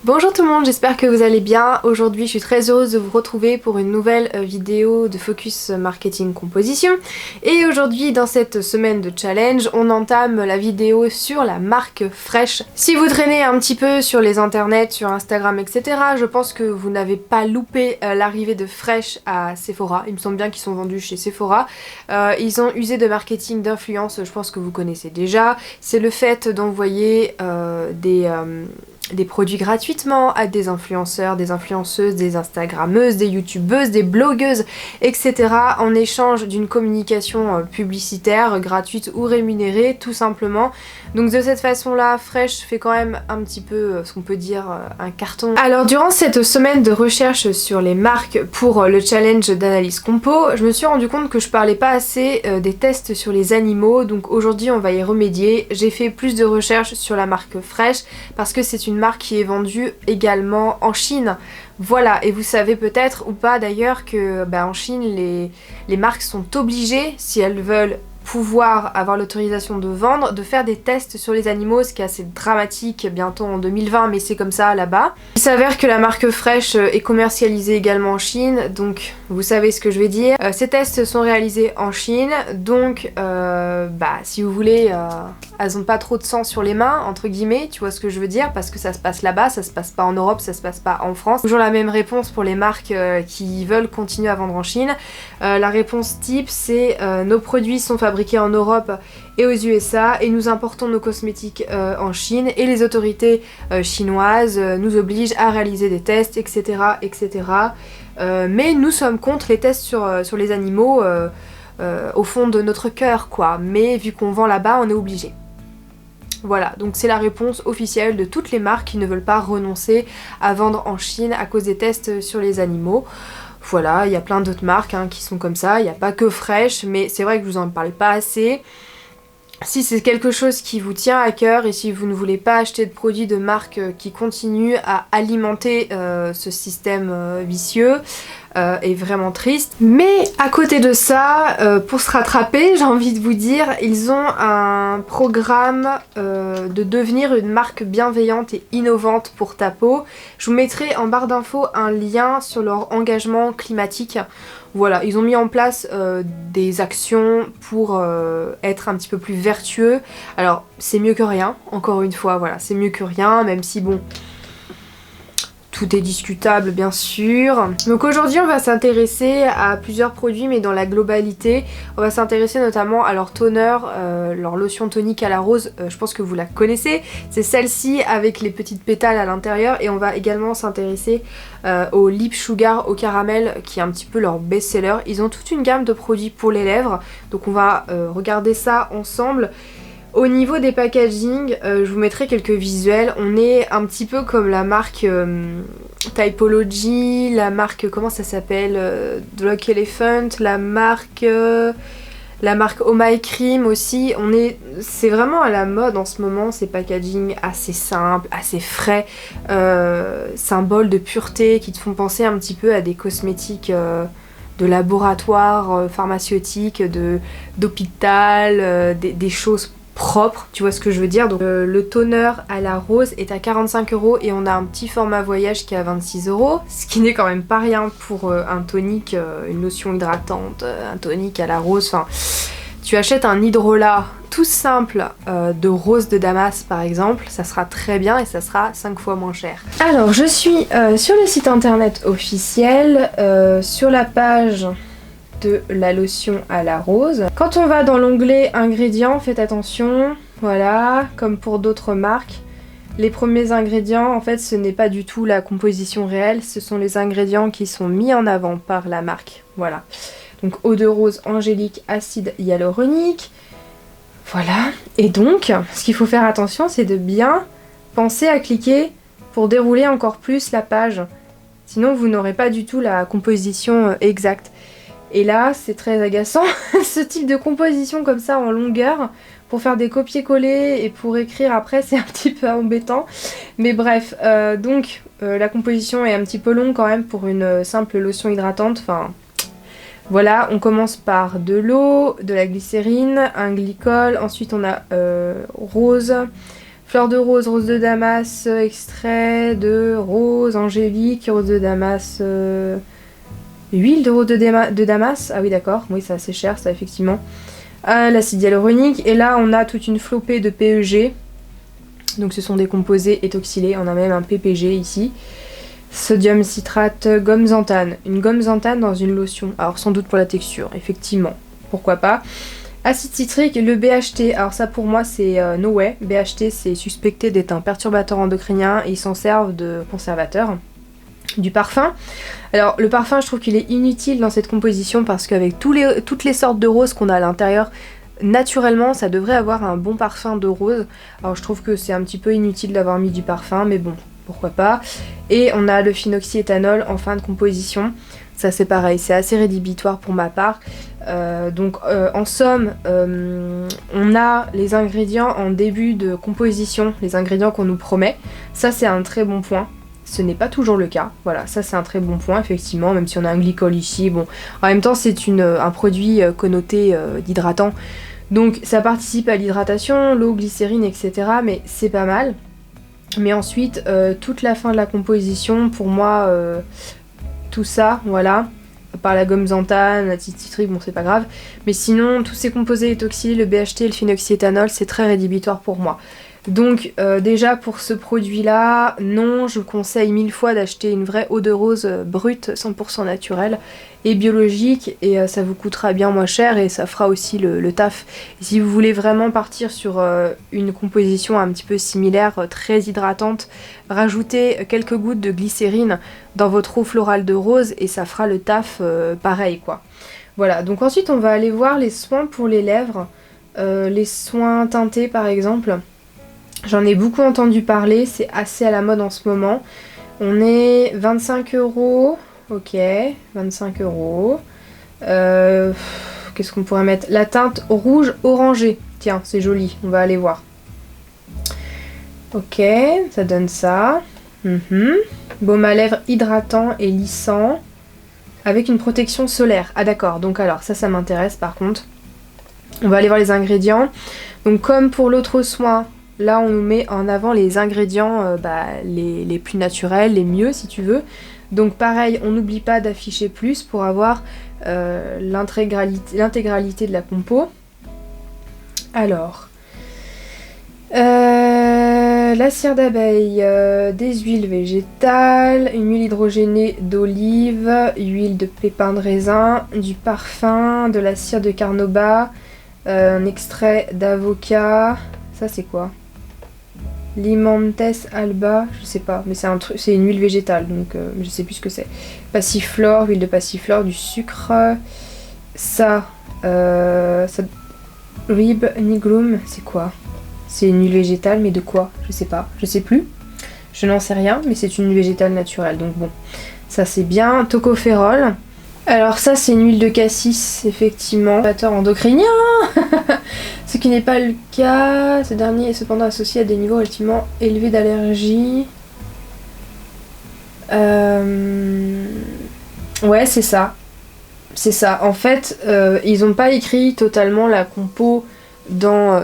Bonjour tout le monde, j'espère que vous allez bien. Aujourd'hui je suis très heureuse de vous retrouver pour une nouvelle vidéo de Focus Marketing Composition. Et aujourd'hui dans cette semaine de challenge, on entame la vidéo sur la marque Fresh. Si vous traînez un petit peu sur les internets, sur Instagram, etc., je pense que vous n'avez pas loupé l'arrivée de Fresh à Sephora. Il me semble bien qu'ils sont vendus chez Sephora. Ils ont usé de marketing d'influence, je pense que vous connaissez déjà. C'est le fait d'envoyer des produits gratuitement à des influenceurs, des influenceuses, des instagrammeuses, des youtubeuses, des blogueuses, etc. en échange d'une communication publicitaire, gratuite ou rémunérée, tout simplement. Donc de cette façon-là, Fresh fait quand même un petit peu, ce qu'on peut dire, un carton. Alors durant cette semaine de recherche sur les marques pour le challenge d'analyse compo, je me suis rendu compte que je parlais pas assez des tests sur les animaux, donc aujourd'hui on va y remédier. J'ai fait plus de recherches sur la marque Fresh parce que c'est une marque qui est vendue également en Chine. Voilà, et vous savez peut-être ou pas d'ailleurs que en Chine les marques sont obligées, si elles veulent pouvoir avoir l'autorisation de vendre, de faire des tests sur les animaux, ce qui est assez dramatique bientôt en 2020, mais c'est comme ça là-bas. Il s'avère que la marque Fresh est commercialisée également en Chine, donc vous savez ce que je vais dire. Ces tests sont réalisés en Chine, donc si vous voulez, elles ont pas trop de sang sur les mains, entre guillemets, tu vois ce que je veux dire, parce que ça se passe là-bas, ça se passe pas en Europe, ça se passe pas en France. Toujours la même réponse pour les marques qui veulent continuer à vendre en Chine. La réponse type, c'est nos produits sont fabriqués en Europe et aux USA et nous importons nos cosmétiques en Chine et les autorités chinoises nous obligent à réaliser des tests, etc. etc. Mais nous sommes contre les tests sur les animaux au fond de notre cœur, quoi. Mais vu qu'on vend là-bas, on est obligé. Voilà, donc c'est la réponse officielle de toutes les marques qui ne veulent pas renoncer à vendre en Chine à cause des tests sur les animaux. Voilà, il y a plein d'autres marques qui sont comme ça, il n'y a pas que Fresh, mais c'est vrai que je vous en parle pas assez. Si c'est quelque chose qui vous tient à cœur et si vous ne voulez pas acheter de produits de marques qui continuent à alimenter ce système vicieux, est vraiment triste. Mais à côté de ça, pour se rattraper, j'ai envie de vous dire, ils ont un programme de devenir une marque bienveillante et innovante pour ta peau. Je vous mettrai en barre d'infos un lien sur leur engagement climatique. Voilà, ils ont mis en place des actions pour être un petit peu plus vertueux. Alors, c'est mieux que rien, encore une fois, voilà, c'est mieux que rien, même si bon, tout est discutable bien sûr. Donc aujourd'hui on va s'intéresser à plusieurs produits mais dans la globalité. On va s'intéresser notamment à leur toner, leur lotion tonique à la rose, je pense que vous la connaissez. C'est celle-ci avec les petites pétales à l'intérieur et on va également s'intéresser au Lip Sugar au caramel qui est un petit peu leur best-seller. Ils ont toute une gamme de produits pour les lèvres donc on va regarder ça ensemble. Au niveau des packaging, je vous mettrai quelques visuels. On est un petit peu comme la marque Typology, la marque, comment ça s'appelle, Drug Elephant, la marque Oh My Cream aussi. C'est vraiment à la mode en ce moment, ces packaging assez simples, assez frais, symboles de pureté qui te font penser un petit peu à des cosmétiques de laboratoire pharmaceutique, d'hôpital, des choses propre, tu vois ce que je veux dire. Donc le toner à la rose est à 45 € et on a un petit format voyage qui est à 26 €, ce qui n'est quand même pas rien pour un tonique, une lotion hydratante, un tonique à la rose. Enfin, tu achètes un hydrolat tout simple de rose de Damas par exemple, ça sera très bien et ça sera 5 fois moins cher. Alors je suis sur le site internet officiel, sur la page de la lotion à la rose. Quand on va dans l'onglet ingrédients, faites attention, voilà, comme pour d'autres marques, les premiers ingrédients, en fait, ce n'est pas du tout la composition réelle, ce sont les ingrédients qui sont mis en avant par la marque, voilà. Donc eau de rose angélique, acide hyaluronique, voilà. Et donc, ce qu'il faut faire attention, c'est de bien penser à cliquer pour dérouler encore plus la page, sinon vous n'aurez pas du tout la composition exacte. Et là, c'est très agaçant, ce type de composition comme ça en longueur, pour faire des copier-coller et pour écrire après, c'est un petit peu embêtant. Mais bref, la composition est un petit peu longue quand même pour une simple lotion hydratante. Enfin, voilà, on commence par de l'eau, de la glycérine, un glycol, ensuite on a rose, Fleur de rose, rose de Damas, extrait de rose angélique, rose de Damas, huile de rose de Damas. Ah oui d'accord, oui c'est assez cher ça effectivement. L'acide hyaluronique, et là on a toute une flopée de PEG. Donc ce sont des composés éthoxylés, on a même un PPG ici. Sodium citrate, gomme xanthane. Une gomme xanthane dans une lotion. Alors sans doute pour la texture, effectivement. Pourquoi pas. Acide citrique, le BHT. Alors ça pour moi c'est no way. BHT c'est suspecté d'être un perturbateur endocrinien et ils s'en servent de conservateur. Du parfum. Alors le parfum je trouve qu'il est inutile dans cette composition parce qu'avec toutes les sortes de roses qu'on a à l'intérieur, naturellement ça devrait avoir un bon parfum de rose. Alors je trouve que c'est un petit peu inutile d'avoir mis du parfum mais bon, pourquoi pas. Et on a le phenoxyéthanol en fin de composition. Ça c'est pareil, c'est assez rédhibitoire pour ma part. En somme, on a les ingrédients en début de composition, les ingrédients qu'on nous promet. Ça c'est un très bon point. Ce n'est pas toujours le cas, voilà, ça c'est un très bon point effectivement, même si on a un glycol ici, bon, en même temps c'est un produit connoté d'hydratant, donc ça participe à l'hydratation, l'eau, glycérine, etc., mais c'est pas mal. Mais ensuite, toute la fin de la composition, pour moi, tout ça, voilà, par la gomme xanthane, l'acide citrique, bon c'est pas grave, mais sinon, tous ces composés éthoxylés, le BHT et le phenoxyéthanol, c'est très rédhibitoire pour moi. Donc déjà pour ce produit là, non, je vous conseille 1000 fois d'acheter une vraie eau de rose brute, 100% naturelle et biologique, et ça vous coûtera bien moins cher et ça fera aussi le taf. Et si vous voulez vraiment partir sur une composition un petit peu similaire, très hydratante, rajoutez quelques gouttes de glycérine dans votre eau florale de rose et ça fera le taf pareil quoi. Voilà, donc ensuite on va aller voir les soins pour les lèvres, les soins teintés par exemple. J'en ai beaucoup entendu parler, c'est assez à la mode en ce moment. On est 25 €, ok, 25 €. Qu'est-ce qu'on pourrait mettre? La teinte rouge orangé, tiens, c'est joli, on va aller voir. Ok, ça donne ça. Baume à lèvres hydratant et lissant, avec une protection solaire. Ah d'accord, donc alors ça m'intéresse par contre. On va aller voir les ingrédients. Donc comme pour l'autre soin, là on nous met en avant les ingrédients les plus naturels, les mieux si tu veux. Donc pareil, on n'oublie pas d'afficher plus pour avoir l'intégralité de la compo. Alors, la cire d'abeille, des huiles végétales, une huile hydrogénée d'olive, huile de pépins de raisin, du parfum, de la cire de carnauba, un extrait d'avocat. Ça c'est quoi? Limantes alba, je sais pas, mais c'est une huile végétale, donc je sais plus ce que c'est. Passiflore, huile de passiflore, du sucre. Rib nigrum, c'est quoi? C'est une huile végétale, mais de quoi? Je sais pas, je sais plus. Je n'en sais rien, mais c'est une huile végétale naturelle, donc bon. Ça c'est bien. Tocopherol. Alors ça c'est une huile de cassis, effectivement. Perturbateur endocrinien. Ce qui n'est pas le cas. Ce dernier est cependant associé à des niveaux relativement élevés d'allergie. Ouais, c'est ça. C'est ça. En fait, ils n'ont pas écrit totalement la compo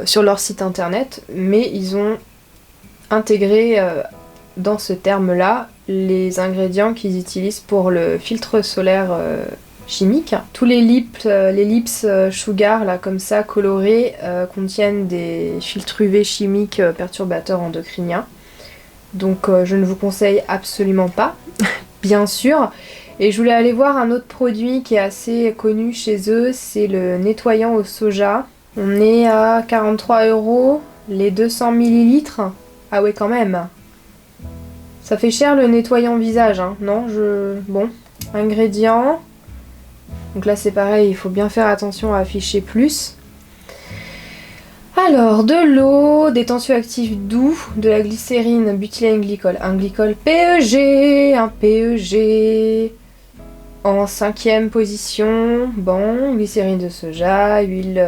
sur leur site internet, mais ils ont intégré dans ce terme-là les ingrédients qu'ils utilisent pour le filtre solaire chimique. Tous les lips sugar là comme ça colorés contiennent des filtres UV chimiques perturbateurs endocriniens. Donc je ne vous conseille absolument pas, bien sûr. Et je voulais aller voir un autre produit qui est assez connu chez eux, c'est le nettoyant au soja. On est à 43 € les 200 ml. Ah ouais quand même. Ça fait cher le nettoyant visage, hein. Non, Bon, ingrédients. Donc là c'est pareil, il faut bien faire attention à afficher plus. Alors, de l'eau, des tensioactifs doux, de la glycérine, butylène glycol, un glycol PEG, un PEG. En 5e position, bon, glycérine de soja, huile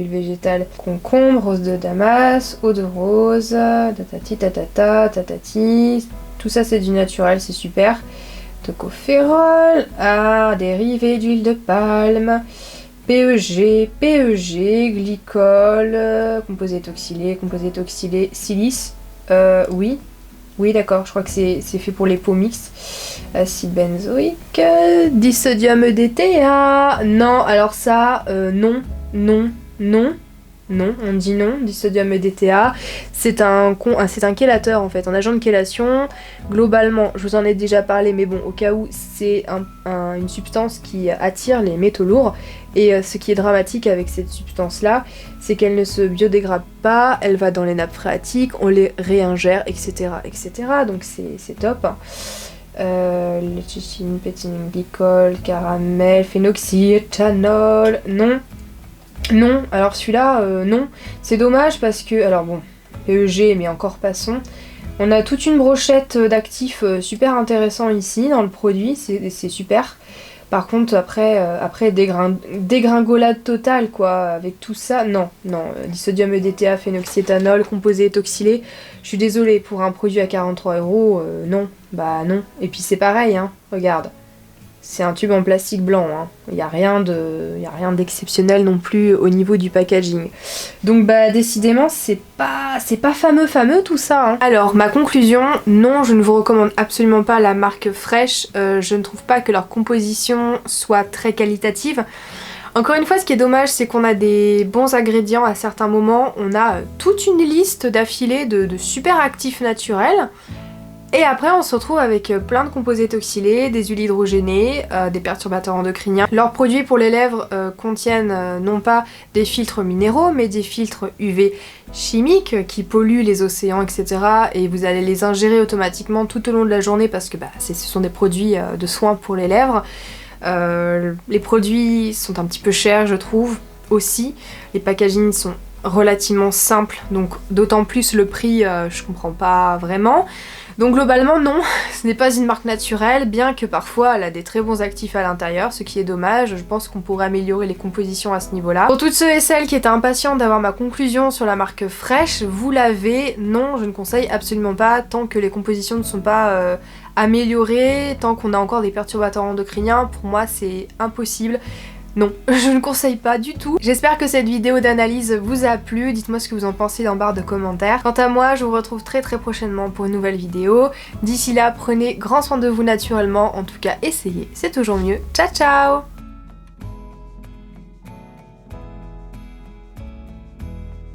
végétale, concombre, rose de Damas, eau de rose, tatati tatata, tatati. Tout ça c'est du naturel, c'est super. Tocopherol, dérivé d'huile de palme, PEG, glycol, composé éthoxylé, silice. Oui. Oui, d'accord, je crois que c'est fait pour les peaux mixtes. Acide benzoïque, disodium EDTA. Non, alors ça, non, on dit non. Disodium EDTA, c'est un chélateur en fait, un agent de chélation. Globalement, je vous en ai déjà parlé, mais bon, au cas où, c'est une substance qui attire les métaux lourds. Et ce qui est dramatique avec cette substance-là, c'est qu'elle ne se biodégrade pas, elle va dans les nappes phréatiques, on les réingère, etc. Donc c'est top. Léthicine, pétine, glycol, caramel, phénoxy, éthanol, non. Non, alors celui-là, non. C'est dommage parce que, alors bon, PEG, mais encore passons. On a toute une brochette d'actifs super intéressants ici dans le produit, c'est super. Par contre, après dégringolade totale, quoi, avec tout ça, non. Disodium EDTA, phénoxyéthanol, composé éthoxylé, je suis désolée, pour un produit à 43 €, non, bah non. Et puis c'est pareil, hein, regarde. C'est un tube en plastique blanc, hein. Il n'y a rien d'exceptionnel non plus au niveau du packaging. Donc bah décidément c'est pas fameux tout ça, hein. Alors ma conclusion, non, je ne vous recommande absolument pas la marque Fresh. Je ne trouve pas que leur composition soit très qualitative. Encore une fois, ce qui est dommage, c'est qu'on a des bons ingrédients à certains moments. On a toute une liste d'affilés de super actifs naturels. Et après on se retrouve avec plein de composés éthoxylés, des huiles hydrogénées, des perturbateurs endocriniens. Leurs produits pour les lèvres contiennent non pas des filtres minéraux mais des filtres UV chimiques qui polluent les océans, etc. Et vous allez les ingérer automatiquement tout au long de la journée parce que ce sont des produits de soins pour les lèvres. Les produits sont un petit peu chers, je trouve, aussi. Les packagings sont relativement simples, donc d'autant plus le prix, je comprends pas vraiment. Donc globalement non, ce n'est pas une marque naturelle, bien que parfois elle a des très bons actifs à l'intérieur, ce qui est dommage. Je pense qu'on pourrait améliorer les compositions à ce niveau-là. Pour toutes ceux et celles qui étaient impatients d'avoir ma conclusion sur la marque Fresh, vous l'avez, non, je ne conseille absolument pas tant que les compositions ne sont pas améliorées, tant qu'on a encore des perturbateurs endocriniens, pour moi c'est impossible. Non, je ne conseille pas du tout. J'espère que cette vidéo d'analyse vous a plu, dites-moi ce que vous en pensez en barre de commentaires. Quant à moi, je vous retrouve très prochainement pour une nouvelle vidéo. D'ici là, prenez grand soin de vous naturellement, en tout cas essayez, c'est toujours mieux. Ciao ciao!